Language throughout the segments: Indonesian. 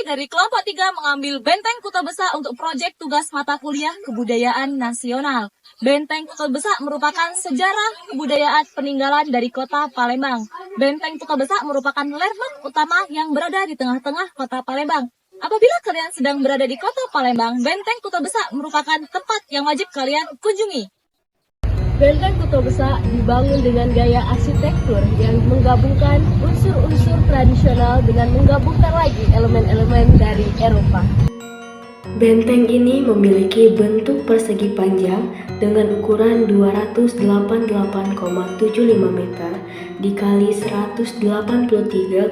dari kelompok 3 mengambil Benteng Kuta Besar untuk proyek tugas mata kuliah Kebudayaan Nasional. Benteng Kuta Besar merupakan sejarah kebudayaan peninggalan dari kota Palembang. Benteng Kuta Besar merupakan landmark utama yang berada di tengah-tengah kota Palembang. Apabila kalian sedang berada di kota Palembang, Benteng Kuta Besar merupakan tempat yang wajib kalian kunjungi. Benteng Kuta Besar dibangun dengan gaya arsitektur yang menggabungkan unsur-unsur tradisional dengan menggabungkan lagi elemen-elemen dari Eropa. Benteng ini memiliki bentuk persegi panjang dengan ukuran 288,75 meter dikali 183,75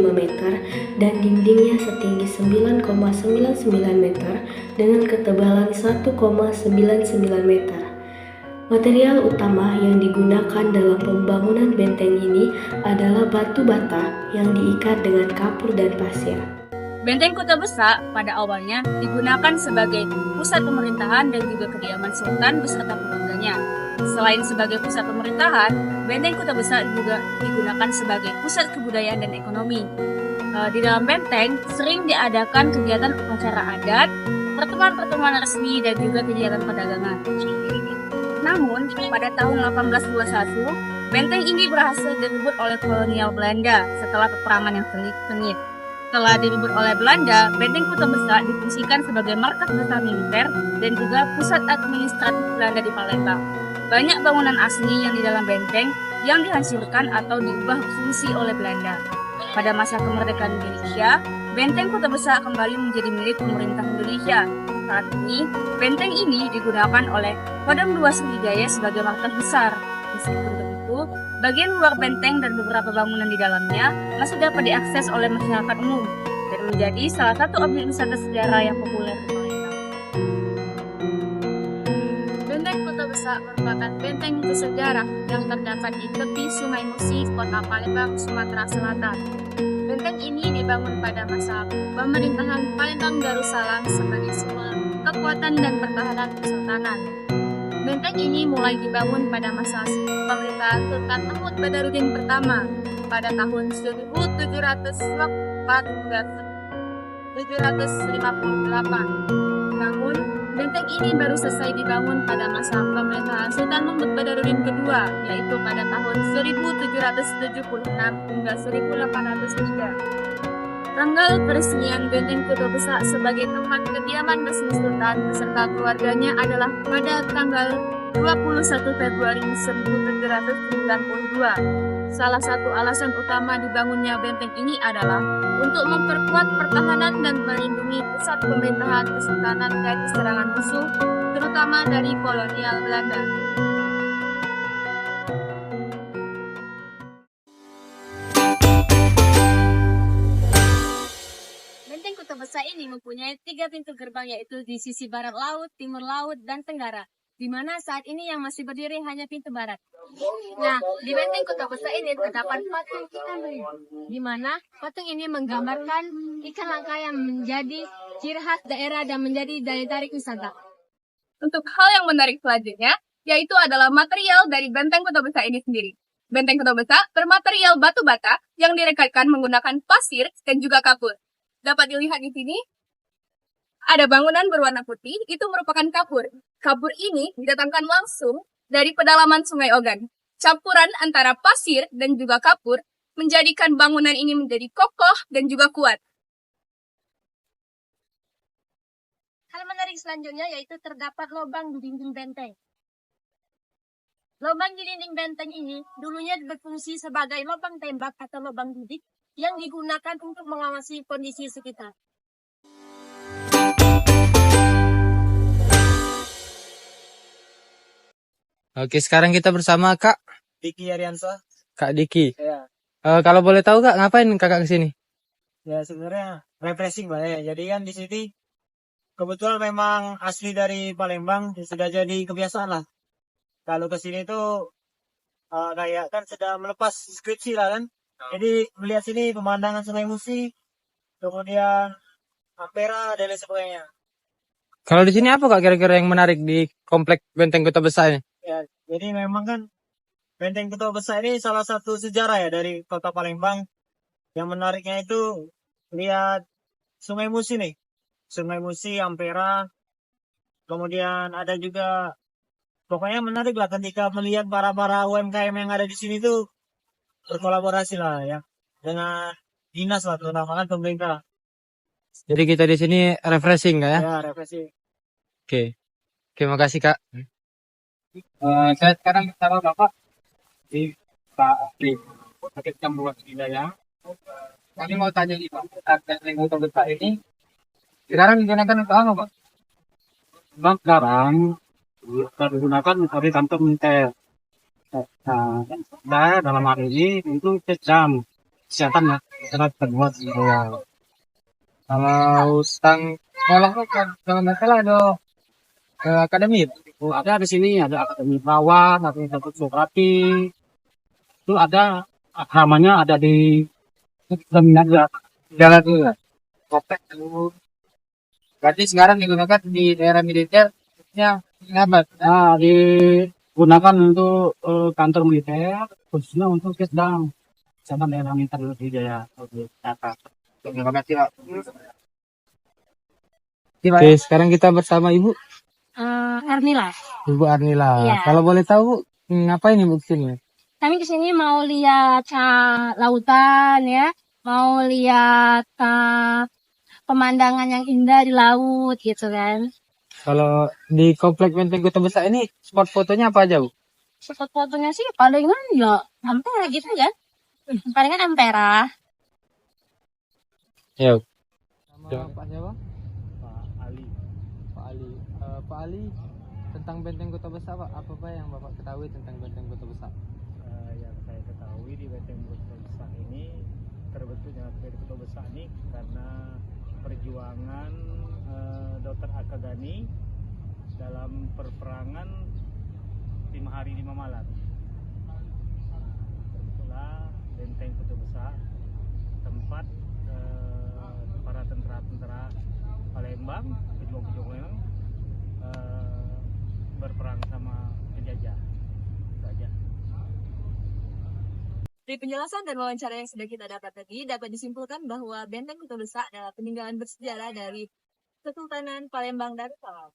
meter dan dindingnya setinggi 9,99 meter dengan ketebalan 1,99 meter. Material utama yang digunakan dalam pembangunan benteng ini adalah batu bata yang diikat dengan kapur dan pasir. Benteng Kuta Besar pada awalnya digunakan sebagai pusat pemerintahan dan juga kediaman sultan beserta keluarganya. Selain sebagai pusat pemerintahan, Benteng Kuta Besar juga digunakan sebagai pusat kebudayaan dan ekonomi. Di dalam benteng sering diadakan kegiatan upacara adat, pertemuan-pertemuan resmi dan juga kegiatan perdagangan. Namun, pada tahun 1821, benteng ini berhasil direbut oleh kolonial Belanda setelah peperangan yang sengit. Setelah direbut oleh Belanda, Benteng Kuta Besar difungsikan sebagai markas besar militer dan juga pusat administratif Belanda di Palembang. Banyak bangunan asli yang di dalam benteng yang dihancurkan atau diubah fungsi oleh Belanda. Pada masa kemerdekaan Indonesia, Benteng Kuta Besar kembali menjadi milik pemerintah Indonesia. Saat ini, benteng ini digunakan oleh Kodam II Sriwijaya sebagai markas besar. Meskipun begitu, bagian luar benteng dan beberapa bangunan di dalamnya masih dapat diakses oleh masyarakat umum dan menjadi salah satu objek wisata sejarah yang populer di Palembang. Benteng Kuta Besar merupakan benteng bersejarah yang terdapat di tepi Sungai Musi, Kota Palembang, Sumatera Selatan. Benteng ini dibangun pada masa pemerintahan Palembang Darussalam sebagai simbol kekuatan dan pertahanan kesultanan. Benteng ini mulai dibangun pada masa pemerintahan Sultan Mahmud Badarudin pertama pada tahun 1704 hingga 1758. Namun, benteng ini baru selesai dibangun pada masa pemerintahan Sultan Mahmud Badarudin kedua, yaitu pada tahun 1776 hingga 1803. Tanggal peresmian Benteng Kuta Besar sebagai tempat kediaman resmi Sultan beserta keluarganya adalah pada tanggal 21 Februari 1792. Salah satu alasan utama dibangunnya benteng ini adalah untuk memperkuat pertahanan dan melindungi pusat pemerintahan kesultanan dari serangan musuh, terutama dari kolonial Belanda. Benteng Kuta Besar ini mempunyai 3 pintu gerbang, yaitu di sisi barat laut, timur laut, dan tenggara, di mana saat ini yang masih berdiri hanya pintu barat. Nah, di Benteng Kuta Besar ini terdapat patung ikan beri, di mana patung ini menggambarkan ikan langka yang menjadi ciri khas daerah dan menjadi daya tarik wisata. Untuk hal yang menarik selanjutnya, yaitu adalah material dari Benteng Kuta Besar ini sendiri. Benteng Kuta Besar bermaterial batu bata yang direkatkan menggunakan pasir dan juga kapur. Dapat dilihat di sini, ada bangunan berwarna putih, itu merupakan kapur. Kapur ini didatangkan langsung dari pedalaman Sungai Ogan. Campuran antara pasir dan juga kapur menjadikan bangunan ini menjadi kokoh dan juga kuat. Hal menarik selanjutnya yaitu terdapat lubang di dinding benteng. Lubang di dinding benteng ini dulunya berfungsi sebagai lubang tembak atau lubang bidik yang digunakan untuk mengawasi kondisi sekitar. Oke, sekarang kita bersama Kak Diki Ariansa. Kak Diki. Ya, Kalau boleh tahu Kak, ngapain Kakak kesini? ya sebenarnya refreshing Pak ya. Jadi kan di sini kebetulan memang asli dari Palembang, ya sudah jadi kebiasaan lah. Kalau ke sini tuh kayak kan sedang melepas skripsi lah kan. Jadi melihat sini pemandangan Sungai Musi, kemudian Ampera dan lain sebagainya. Kalau di sini apa Kak kira-kira yang menarik di komplek Benteng Kuta Besar ini? Ya, jadi memang kan Benteng Kuta Besar ini salah satu sejarah ya dari kota Palembang. Yang menariknya itu lihat Sungai Musi nih. Sungai Musi, Ampera. Kemudian ada juga, pokoknya menarik lah ketika melihat para UMKM yang ada di sini tuh berkolaborasi lah ya dengan dinas lah, terutama kan pemerintah. Jadi kita di sini refreshing Kak ya? Ya, refleksi. Oke. Terima kasih Kak. Saya sekarang bersama Bapak di Pak di Paket Cambuan Hidayah. Kami mau tanya nih Pak, benteng kota besar ini sekarang digunakan untuk apa Pak? Bang, sekarang kita digunakan dari kantor militer. Nah, saya dalam hari ini itu jam kesehatan ya, secara terbuat ya. Kalau tentang sekolah kok kalau nggak salah ada akademi. Oh, ada di sini ada akademi perawat, ada satu fotografi, itu ada asramanya ada di Terminal ya. Jalan dulu ya. Komplek dulu. Berarti sekarang digunakan di daerah militer nya ngabat. Nah, digunakan untuk kantor militer, khususnya untuk kesdam. Sama daerah militer di Jaya. Terima kasih Pak. Oke, sekarang kita bersama Ibu Ernila. Ibu Arnila. Iya. Kalau boleh tahu ngapain Ibu kesini? Kami kesini mau lihat lautan ya, mau lihat pemandangan yang indah di laut gitu kan. Kalau di komplek Benteng Kota Besar ini spot fotonya apa aja Bu? Spot fotonya sih palingan ya Ampera gitu kan. Palingan Ampera. Ya. Sama Pak siapa? Pak Ali. Pak Ali. Pak Ali, tentang Benteng Kota Besar Pak, apa yang Bapak ketahui tentang Benteng Kota Besar? Yang saya ketahui di Benteng Kota Besar ini terbentuknya Benteng Kota Besar ini karena perjuangan Dr. Akagani dalam perperangan 5 hari 5 malam. Terbentuklah Benteng Kota Besar, tempat para tentara-tentara Palembang, pejuang-pejuang Palembang berperang sama penjajah. Itu aja. Dari penjelasan dan wawancara yang sudah kita dapat tadi, dapat disimpulkan bahwa Benteng Kota Besar adalah peninggalan bersejarah dari Kesultanan Palembang Darussalam.